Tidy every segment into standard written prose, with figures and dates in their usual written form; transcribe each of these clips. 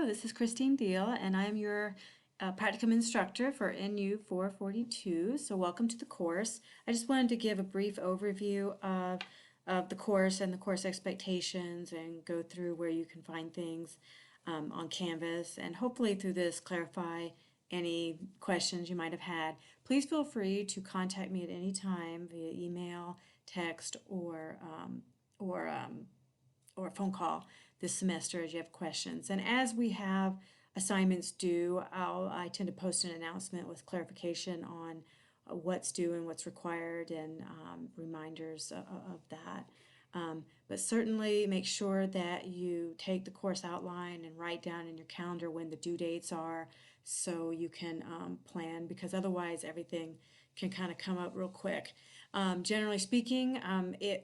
this is Christine Deal, and I'm your practicum instructor for NU 442. So welcome to the course. I just wanted to give a brief overview of the course and the course expectations and go through where you can find things on Canvas, and hopefully through this clarify any questions you might have had. Please feel free to contact me at any time via email, text, or a phone call this semester as you have questions. And as we have assignments due, I tend to post an announcement with clarification on what's due and what's required, and reminders of that. But certainly make sure that you take the course outline and write down in your calendar when the due dates are, so you can plan, because otherwise everything can kind of come up real quick. Generally speaking,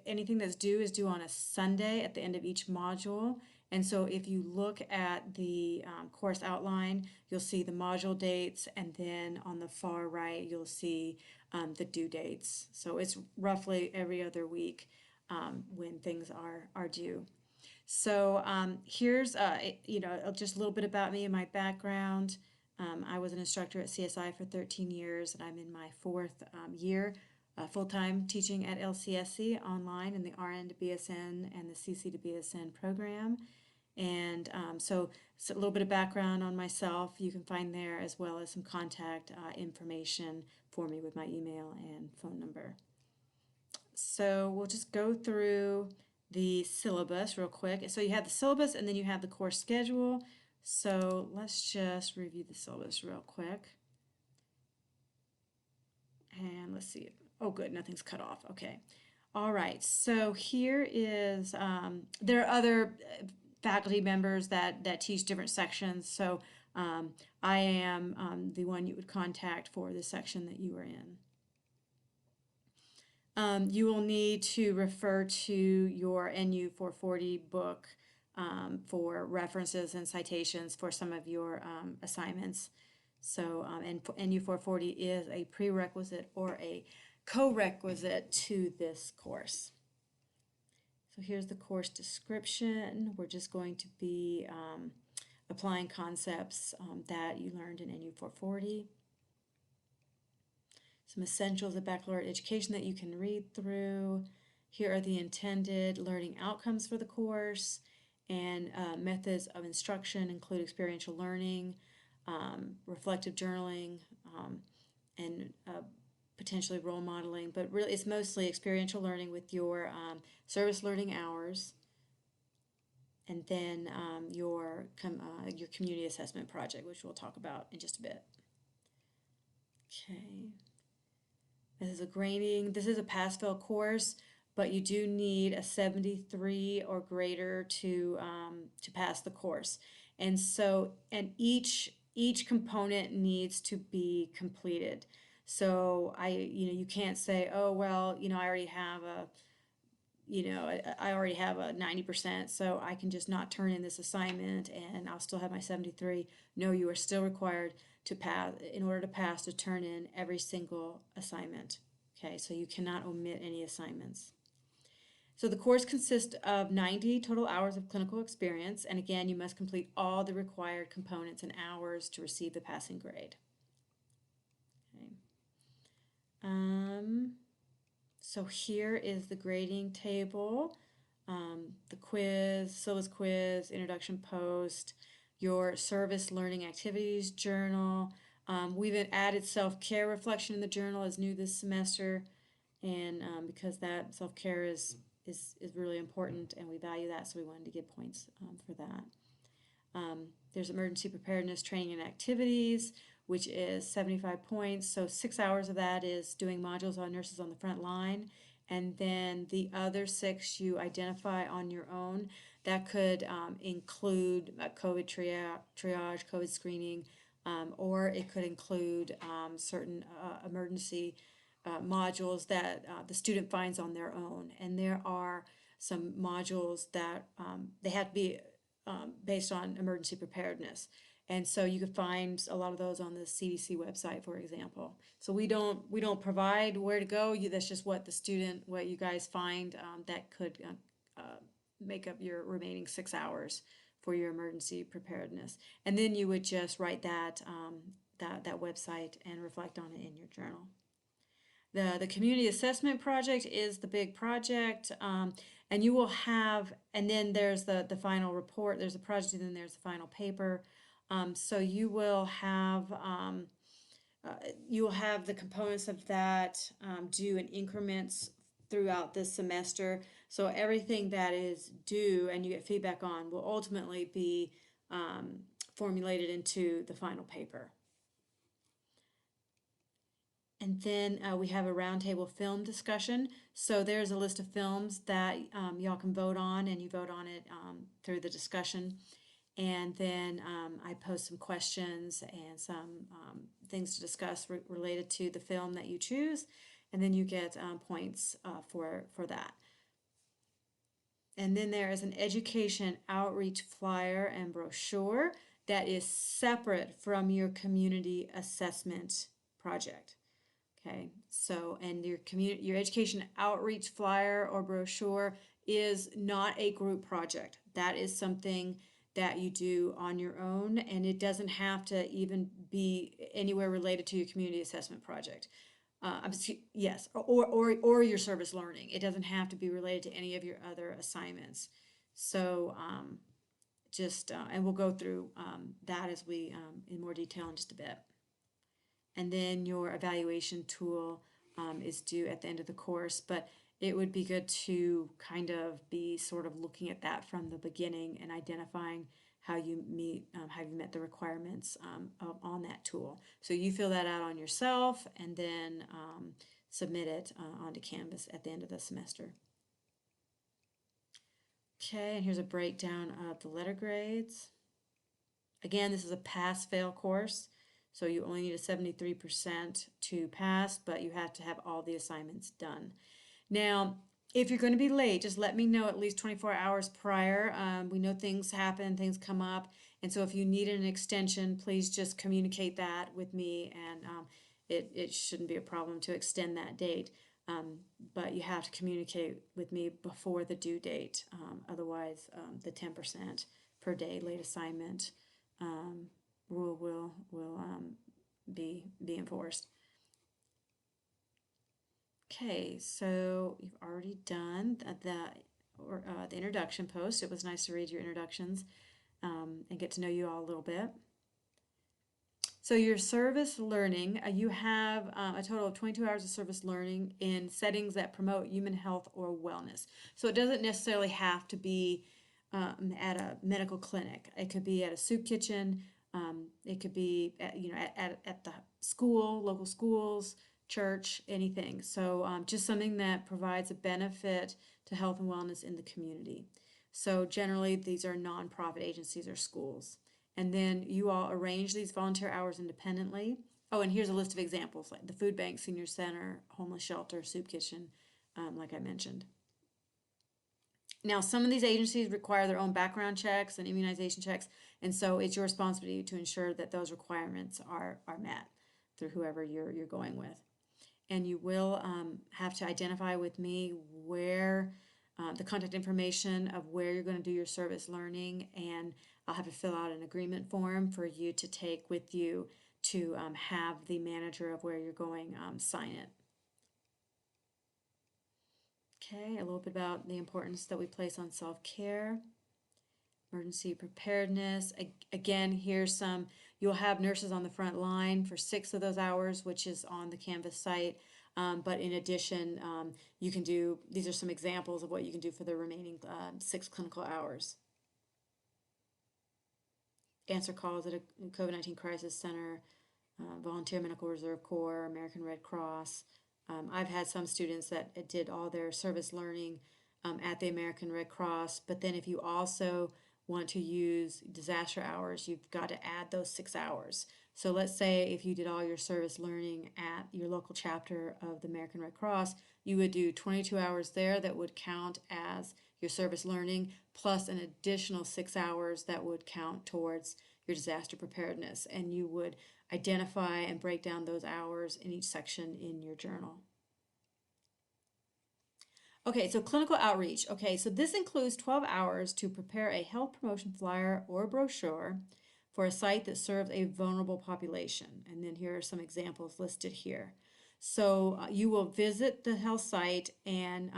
anything that's due is due on a Sunday at the end of each module. And so if you look at the course outline, you'll see the module dates, and then on the far right, you'll see the due dates. So it's roughly every other week when things are due. So here's just a little bit about me and my background. I was an instructor at CSI for 13 years, and I'm in my fourth year full-time teaching at LCSC online in the RN to BSN and the CC to BSN program. And so a little bit of background on myself you can find there, as well as some contact information for me with my email and phone number. So we'll just go through the syllabus real quick. So you have the syllabus, and then you have the course schedule. So let's just review the syllabus real quick. And let's see. Oh, good, nothing's cut off. Okay. All right. So here is, there are other faculty members that teach different sections. So I am the one you would contact for the section that you are in. You will need to refer to your NU 440 book for references and citations for some of your assignments. So, and NU 440 is a prerequisite or a co-requisite to this course. So here's the course description. We're just going to be applying concepts that you learned in NU 440. Some essentials of baccalaureate education that you can read through. Here are the intended learning outcomes for the course, and methods of instruction include experiential learning, reflective journaling, and potentially role modeling, but really it's mostly experiential learning with your service learning hours, and then your community assessment project, which we'll talk about in just a bit. Okay. This is a grading. This is a pass-fail course, but you do need a 73 or greater to pass the course. And so, each component needs to be completed. So you can't say, oh well, I already have I already have a 90%, so I can just not turn in this assignment and I'll still have my 73. No, you are still required to pass, in order to pass, to turn in every single assignment. Okay, so you cannot omit any assignments. So the course consists of 90 total hours of clinical experience, and again, you must complete all the required components and hours to receive the passing grade. Okay. So here is the grading table, the quiz, syllabus quiz, introduction post, your service learning activities journal. We've added self-care reflection in the journal as new this semester, and because that self-care is really important and we value that, so we wanted to give points for that. There's emergency preparedness training and activities, which is 75 points. So 6 hours of that is doing modules on nurses on the front line, and then the other 6 you identify on your own. That could include COVID triage, COVID screening, or it could include certain emergency modules that the student finds on their own. And there are some modules that they have to be based on emergency preparedness. And so you can find a lot of those on the CDC website, for example. So we don't provide where to go. That's just what you guys find that could make up your remaining 6 hours for your emergency preparedness. And then you would just write that, that website and reflect on it in your journal. The community assessment project is the big project, and you will have, and then there's the final report, there's a project, and then there's the final paper. So you will have the components of that due in increments throughout this semester. So everything that is due and you get feedback on will ultimately be formulated into the final paper. And then we have a roundtable film discussion. So there's a list of films that y'all can vote on, and you vote on it through the discussion. And then I post some questions and some things to discuss related to the film that you choose, and then you get points for that. And then there is an education outreach flyer and brochure that is separate from your community assessment project. Okay, so, and your education outreach flyer or brochure is not a group project. That is something that you do on your own, and it doesn't have to even be anywhere related to your community assessment project. Yes, or your service learning. It doesn't have to be related to any of your other assignments. So and we'll go through that as we in more detail in just a bit. And then your evaluation tool is due at the end of the course, but it would be good to kind of be sort of looking at that from the beginning and identifying how you met the requirements on that tool. So you fill that out on yourself and then submit it onto Canvas at the end of the semester. Okay, and here's a breakdown of the letter grades. Again, this is a pass-fail course. So you only need a 73% to pass, but you have to have all the assignments done. Now, if you're going to be late, just let me know at least 24 hours prior. We know things happen, things come up, and so if you need an extension, please just communicate that with me, and it shouldn't be a problem to extend that date. But you have to communicate with me before the due date. Otherwise, the 10% per day late assignment rule will be enforced. Okay, so you've already done the introduction post. It was nice to read your introductions and get to know you all a little bit. So your service learning, you have a total of 22 hours of service learning in settings that promote human health or wellness. So it doesn't necessarily have to be at a medical clinic. It could be at a soup kitchen. It could be at the school, local schools, church, anything. So just something that provides a benefit to health and wellness in the community. So generally these are nonprofit agencies or schools. And then you all arrange these volunteer hours independently. Oh, and here's a list of examples, like the food bank, senior center, homeless shelter, soup kitchen, like I mentioned. Now, some of these agencies require their own background checks and immunization checks, and so it's your responsibility to ensure that those requirements are met through whoever you're going with. And you will have to identify with me where the contact information of where you're going to do your service learning, and I'll have to fill out an agreement form for you to take with you to have the manager of where you're going sign it. Okay, a little bit about the importance that we place on self-care, emergency preparedness. Again, here's some, you'll have nurses on the front line for 6 of those hours, which is on the Canvas site. But in addition, you can do, these are some examples of what you can do for the remaining 6 clinical hours. Answer calls at a COVID-19 crisis center, Volunteer Medical Reserve Corps, American Red Cross. I've had some students that did all their service learning at the American Red Cross, but then if you also want to use disaster hours, you've got to add those 6 hours. So let's say if you did all your service learning at your local chapter of the American Red Cross, you would do 22 hours there that would count as your service learning, plus an additional 6 hours that would count towards your disaster preparedness, and you would identify and break down those hours in each section in your journal. Okay, so clinical outreach. Okay, so this includes 12 hours to prepare a health promotion flyer or brochure for a site that serves a vulnerable population. And then here are some examples listed here. So you will visit the health site and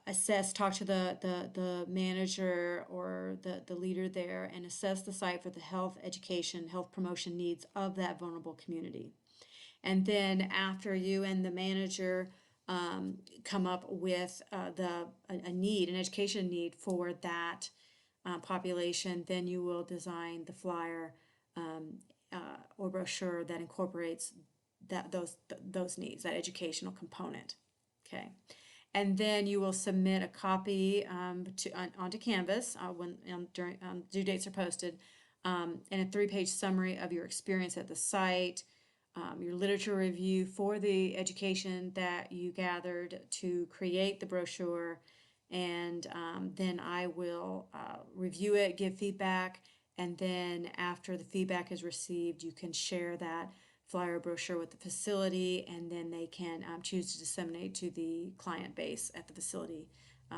assess, talk to the manager or the leader there and assess the site for the health education, health promotion needs of that vulnerable community. And then after you and the manager come up with a need, an education need for that population, then you will design the flyer or brochure that incorporates those needs, that educational component. Okay. And then you will submit a copy onto Canvas when during due dates are posted, and a 3-page summary of your experience at the site, your literature review for the education that you gathered to create the brochure, and then I will review it, give feedback, and then after the feedback is received, you can share that flyer brochure with the facility, and then they can choose to disseminate to the client base at the facility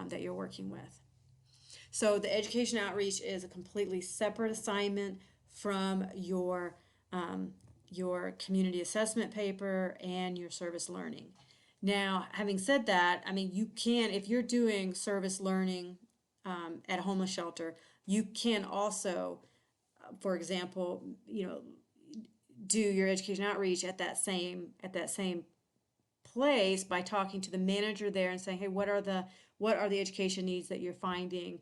that you're working with. So the education outreach is a completely separate assignment from your community assessment paper and your service learning. Now, having said that, I mean, you can, if you're doing service learning at a homeless shelter, you can also, for example, do your education outreach at that same place by talking to the manager there and saying, hey, what are the education needs that you're finding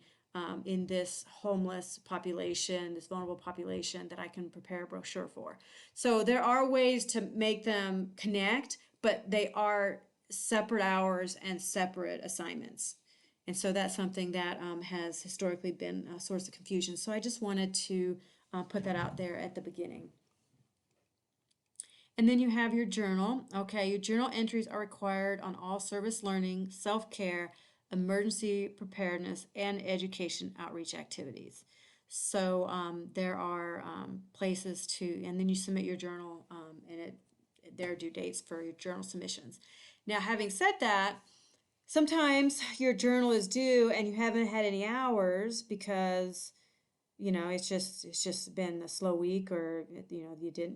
in this homeless population, this vulnerable population that I can prepare a brochure for. So there are ways to make them connect, but they are separate hours and separate assignments. And so that's something that has historically been a source of confusion. So I just wanted to put that out there at the beginning. And then you have your journal. Okay, your journal entries are required on all service learning, self-care, emergency preparedness, and education outreach activities. So there are places to, and then you submit your journal, and there are due dates for your journal submissions. Now, having said that, sometimes your journal is due and you haven't had any hours because it's just been a slow week, or you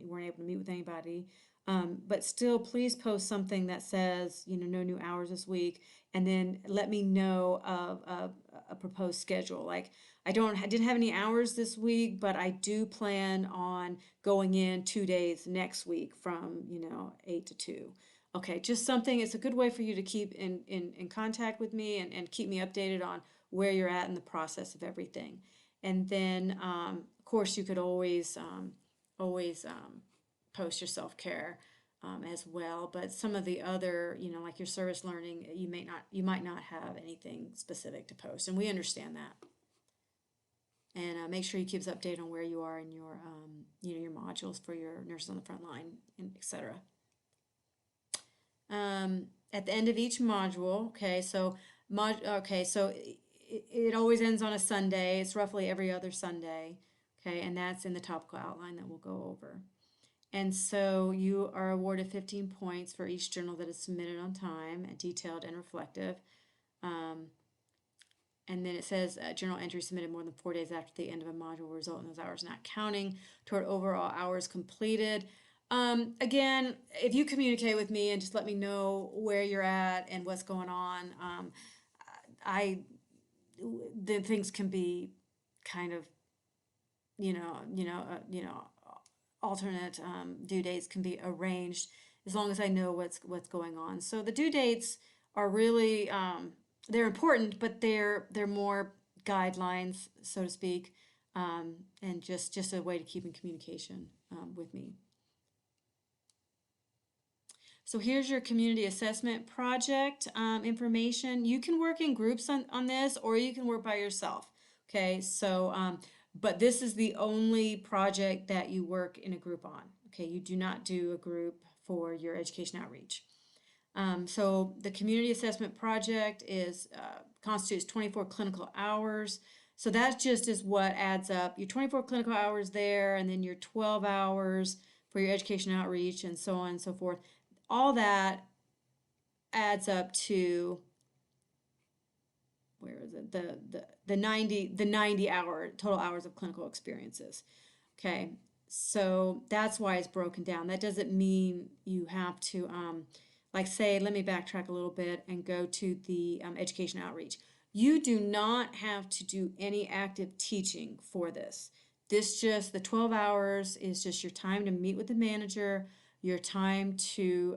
weren't able to meet with anybody. But still, please post something that says no new hours this week, and then let me know of a proposed schedule. Like I didn't have any hours this week, but I do plan on going in 2 days next week from 8 to 2. Okay, just something. It's a good way for you to keep in contact with me and keep me updated on where you're at in the process of everything. And then, of course, you could always post your self-care as well. But some of the other, like your service learning, you might not have anything specific to post, and we understand that. And make sure you keep us updated on where you are in your, your modules for your nurses on the front line, and etc. At the end of each module, okay, so it always ends on a Sunday. It's roughly every other Sunday, okay, and that's in the topical outline that we'll go over. And so you are awarded 15 points for each journal that is submitted on time, detailed and reflective. And then it says journal entry submitted more than 4 days after the end of a module will result in those hours not counting toward overall hours completed. Again, if you communicate with me and just let me know where you're at and what's going on, then things can be kind of, alternate due dates can be arranged as long as I know what's going on. So the due dates are really they're important, but they're more guidelines, so to speak, and just a way to keep in communication with me. So here's your community assessment project information. You can work in groups on this, or you can work by yourself. Okay, so but this is the only project that you work in a group on. Okay, you do not do a group for your education outreach. So the community assessment project constitutes 24 clinical hours. So that just is what adds up. Your 24 clinical hours there, and then your 12 hours for your education outreach, and so on and so forth. All that adds up to where is it? The 90 hour total hours of clinical experiences. Okay, so that's why it's broken down. That doesn't mean you have to, like say, let me backtrack a little bit and go to the education outreach. You do not have to do any active teaching for this. The 12 hours is just your time to meet with the manager, your time to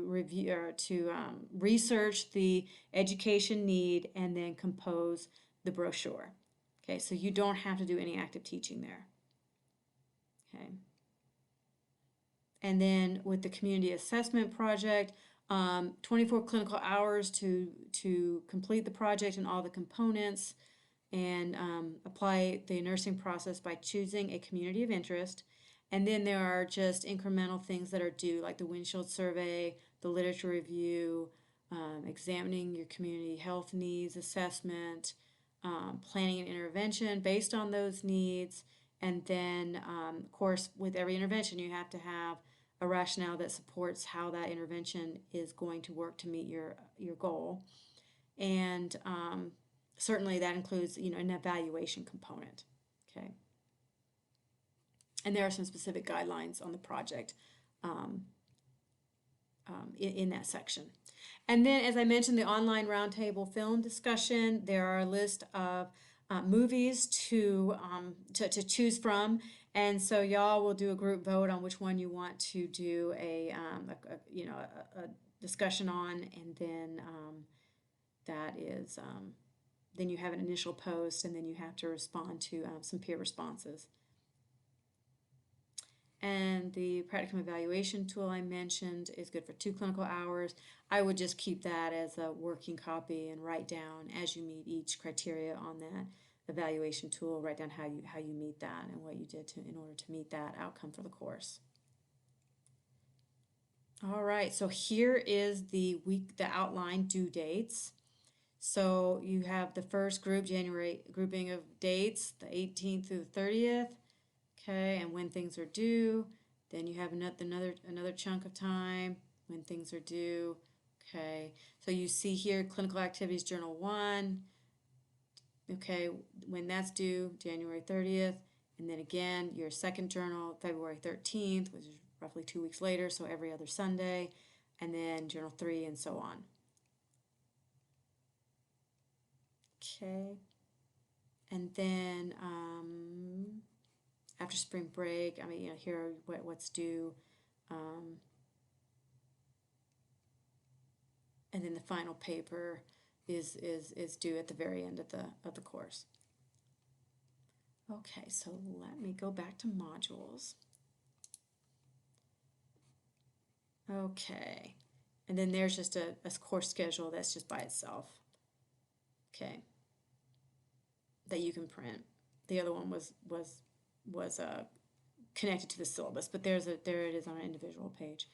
review or to research the education need and then compose the brochure. Okay, so you don't have to do any active teaching there. Okay. And then with the community assessment project, 24 clinical hours to complete the project and all the components, and apply the nursing process by choosing a community of interest. And then there are just incremental things that are due, like the windshield survey, the literature review, examining your community health needs assessment, planning an intervention based on those needs. And then, of course, with every intervention, you have to have a rationale that supports how that intervention is going to work to meet your goal. And certainly that includes, an evaluation component. Okay. And there are some specific guidelines on the project in that section. And then, as I mentioned, the online roundtable film discussion, there are a list of movies to choose from. And so y'all will do a group vote on which one you want to do a discussion on, and then that is then you have an initial post, and then you have to respond to some peer responses. And the practicum evaluation tool I mentioned is good for 2 clinical hours. I would just keep that as a working copy and write down as you meet each criteria on that evaluation tool. Write down how you meet that and what you did in order to meet that outcome for the course. All right, so here is the outline due dates. So you have the first January grouping of dates, the 18th through the 30th. Okay, and when things are due. Then you have another chunk of time when things are due. Okay, so you see here clinical activities journal 1. Okay, when that's due, January 30th. And then again, your second journal, February 13th, which is roughly 2 weeks later, so every other Sunday. And then journal 3 and so on. Okay, and then after spring break, here what's due, and then the final paper is due at the very end of the course. Okay, so let me go back to modules. Okay, and then there's just a course schedule that's just by itself. Okay, that you can print. The other one was connected to the syllabus, but there it is on an individual page.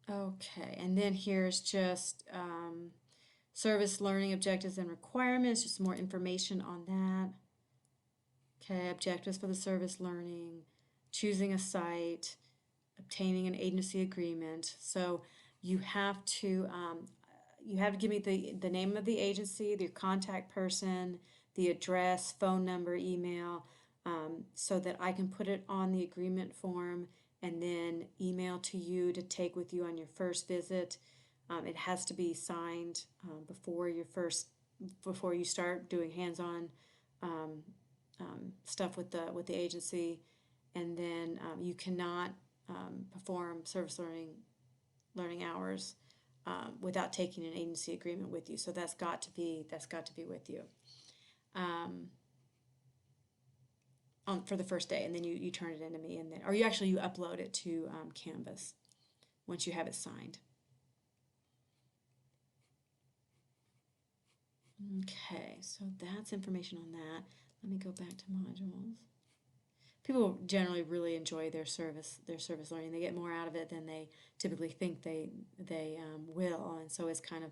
Okay, and then here's just service learning objectives and requirements, just more information on that. Okay, objectives for the service learning, choosing a site, obtaining an agency agreement. So you have to give me the name of the agency, the contact person, the address, phone number, email, so that I can put it on the agreement form and then email to you to take with you on your first visit. It has to be signed before you start doing hands-on stuff with the agency, and then you cannot perform service learning hours without taking an agency agreement with you. So that's got to be with you for the first day, and then you turn it into me, and then you upload it to Canvas once you have it signed. Okay, so that's information on that. Let me go back to modules. People generally really enjoy their service learning. They get more out of it than they typically think they will, and so it's kind of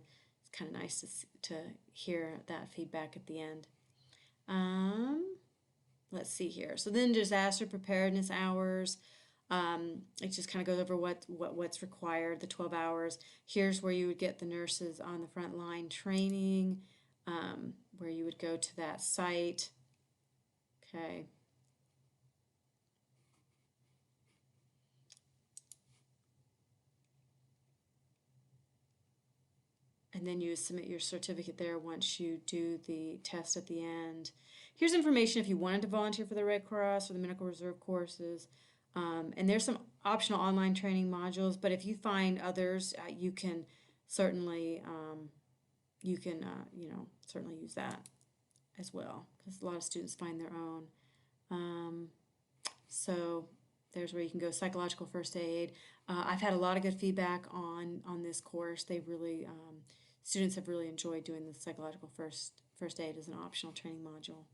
nice to hear that feedback at the end. Let's see here. So then disaster preparedness hours. It just kind of goes over what's required, the 12 hours. Here's where you would get the nurses on the front line training, where you would go to that site. Okay. And then you submit your certificate there once you do the test at the end. Here's information if you wanted to volunteer for the Red Cross or the Medical Reserve courses. And there's some optional online training modules, but if you find others, you can certainly certainly use that as well, because a lot of students find their own. So there's where you can go. Psychological first aid. I've had a lot of good feedback on this course. They really students have really enjoyed doing the psychological first aid as an optional training module.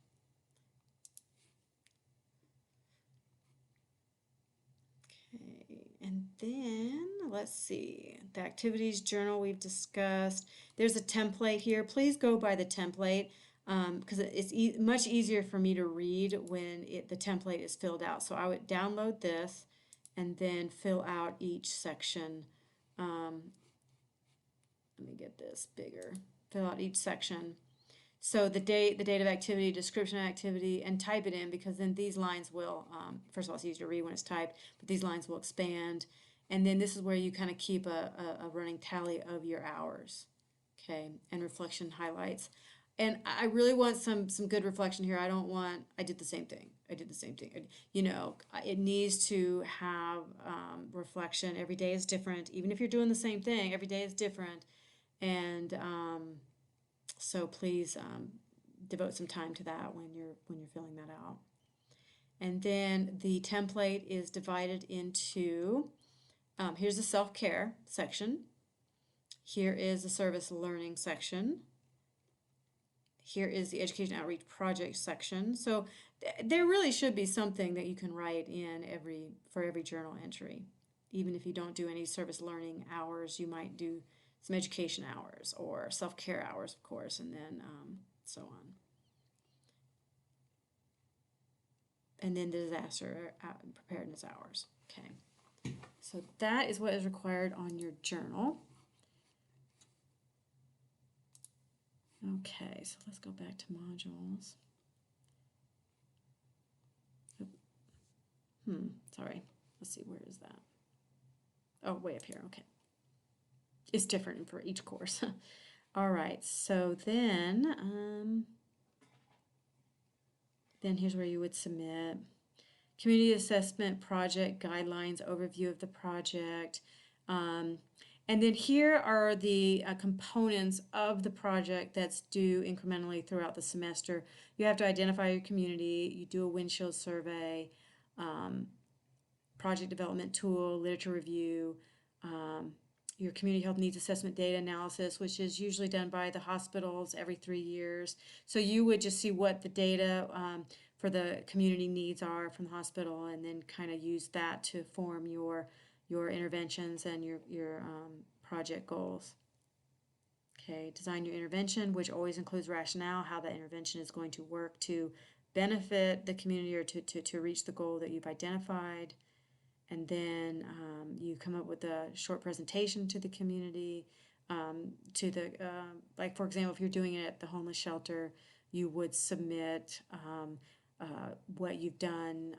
Okay, and then let's see, the activities journal we've discussed. There's a template here. Please go by the template because it's much easier for me to read when the template is filled out. So I would download this and then fill out each section. Let me get this bigger. Fill out each section. So the date of activity, description of activity, and type it in, because then these lines will, first of all, it's easier to read when it's typed, but these lines will expand. And then this is where you kind of keep a running tally of your hours, okay, and reflection highlights. And I really want some good reflection here. I did the same thing. You know, it needs to have reflection. Every day is different. Even if you're doing the same thing, every day is different. And so please devote some time to that when you're filling that out. And then the template is divided into, here's the self-care section. Here is the service learning section. Here is the education outreach project section. So there really should be something that you can write in for every journal entry. Even if you don't do any service learning hours, you might do some education hours or self-care hours, of course, and then so on. And then disaster preparedness hours. Okay, so that is what is required on your journal. Okay, so let's go back to modules. Sorry. Let's see, where is that? Oh, way up here. Okay. It's different for each course. All right, so then here's where you would submit. Community assessment project guidelines, overview of the project. And then here are the components of the project that's due incrementally throughout the semester. You have to identify your community, you do a windshield survey, project development tool, literature review, your community health needs assessment data analysis, which is usually done by the hospitals every 3 years. So you would just see what the data for the community needs are from the hospital, and then kind of use that to form your interventions and your project goals. Okay, design your intervention, which always includes rationale, how that intervention is going to work to benefit the community or to reach the goal that you've identified. And then you come up with a short presentation to the community, like for example, if you're doing it at the homeless shelter, you would submit what you've done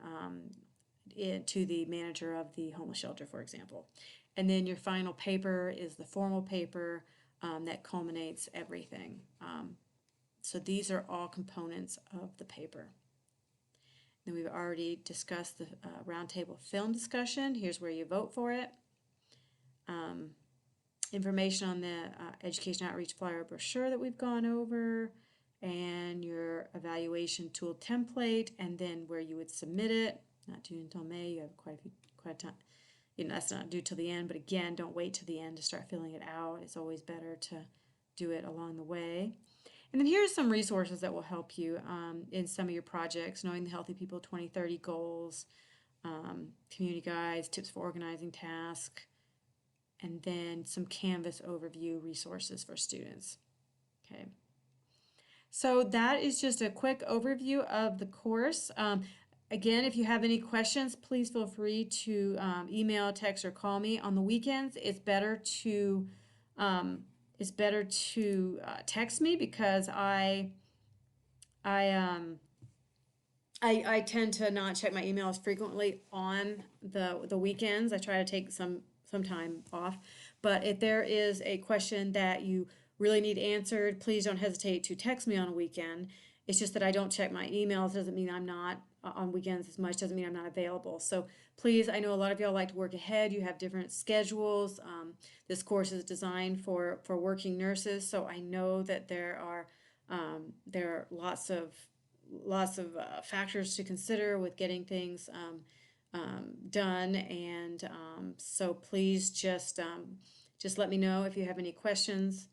to the manager of the homeless shelter, for example. And then your final paper is the formal paper that culminates everything. So these are all components of the paper. Then we've already discussed the roundtable film discussion. Here's where you vote for it. Information on the education outreach flyer brochure that we've gone over, and your evaluation tool template, and then where you would submit it. Not due until May. You have quite a time. You know, that's not due till the end, but again, don't wait till the end to start filling it out. It's always better to do it along the way. And then here's some resources that will help you in some of your projects: Knowing the Healthy People 2030 goals, community guides, tips for organizing tasks, and then some Canvas overview resources for students. Okay. So that is just a quick overview of the course. Again, if you have any questions, please feel free to email, text, or call me. On the weekends, it's better to text me because I um, I tend to not check my emails frequently on the weekends. I try to take some time off. But if there is a question that you really need answered, please don't hesitate to text me on a weekend. It's just that I don't check my emails. Doesn't mean I'm not on weekends as much. Doesn't mean I'm not available. So please, I know a lot of y'all like to work ahead. You have different schedules. This course is designed for working nurses. So I know that there are lots of factors to consider with getting things done, and so please just let me know if you have any questions,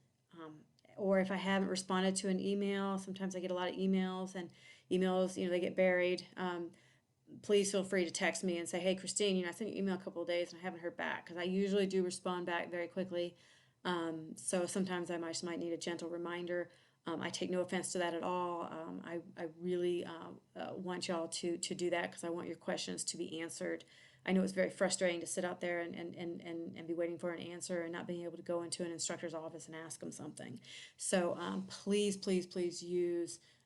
or if I haven't responded to an email. Sometimes I get a lot of emails, and emails, they get buried. Please feel free to text me and say, hey, Christine, I sent you an email a couple of days and I haven't heard back, because I usually do respond back very quickly. So sometimes I might need a gentle reminder. I take no offense to that at all. I really want y'all to do that, because I want your questions to be answered. I know it's very frustrating to sit out there and be waiting for an answer and not being able to go into an instructor's office and ask them something. So please, please, please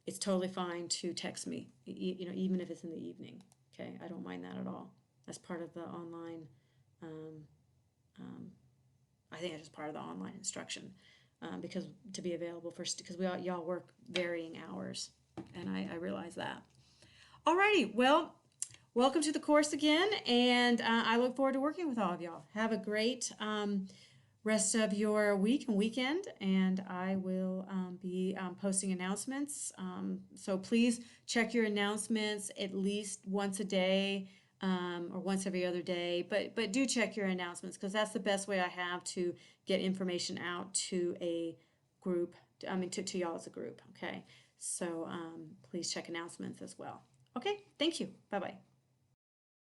it's totally fine to text me, even if it's in the evening. Okay, I don't mind that at all. That's part of the online, I think it's just part of the online instruction. Because to be available because y'all work varying hours, and I realize that. Alrighty, well, welcome to the course again, and I look forward to working with all of y'all. Have a great rest of your week and weekend, and I will be posting announcements. So please check your announcements at least once a day. Or once every other day, but do check your announcements, because that's the best way I have to get information out to a group. To y'all as a group. Okay, so please check announcements as well. Okay, thank you. Bye bye.